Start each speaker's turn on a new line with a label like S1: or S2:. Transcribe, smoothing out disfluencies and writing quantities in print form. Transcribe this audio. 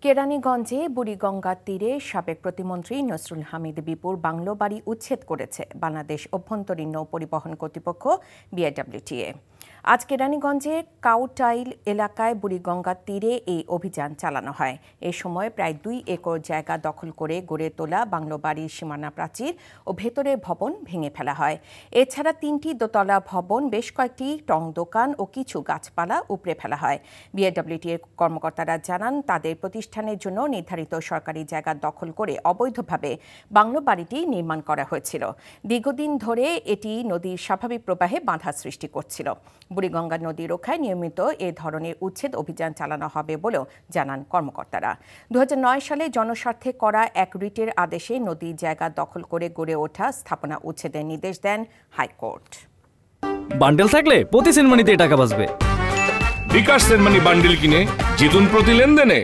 S1: কেরানীগঞ্জে বুড়িগঙ্গার তীরে সাবেক প্রতিমন্ত্রী নসরুল হামিদ বিপুর বাংলো বাড়ি উচ্ছেদ করেছে বাংলাদেশ অভ্যন্তরীণ নৌ পরিবহন কর্তৃপক্ষ বিআইডব্লিউটিএ। আজ কেরানীগঞ্জে কাউটাইল এলাকায় বুড়িগঙ্গার তীরে এই অভিযান চালানো হয়। এ সময় প্রায় 2 একর জায়গা দখল করে গড়ে তোলা বাংলো বাড়ির সীমানা প্রাচীর ও ভেতরের ভবন ভেঙে ফেলা হয়। এছাড়া 3টি দোতলা ভবন, বেশ কয়েকটি টং দোকান ও কিছু গাছপালা উপড়ে ফেলা হয়। বিআইডব্লিউটিএর কর্মকর্তারা জানান, তাদের প্রতিষ্ঠানের জন্য নির্ধারিত সরকারি জায়গা দখল করে অবৈধভাবে বাংলো বাড়িটি নির্মাণ করা হয়েছিল। দীর্ঘদিন ধরে এটি নদীর স্বাভাবিক প্রবাহে বাধা সৃষ্টি করছিল। বুড়িগঙ্গা নদী রক্ষায় নিয়মিত এ ধরনের উচ্ছেদ অভিযান চালানো হবে বলেও জানান কর্মকর্তারা। 2009 সালে জনস্বার্থে করা এক রিটের আদেশে নদীর জায়গা দখল করে গড়ে ওঠা স্থাপনা উচ্ছেদের নির্দেশ দেন হাইকোর্ট।
S2: বান্ডেল থাকলে প্রতি সেনমানিতে টাকা বাঁচবে।
S3: বিকাশ সেনমানি বান্ডেল কিনে জিতুন প্রতি লেনদেনে।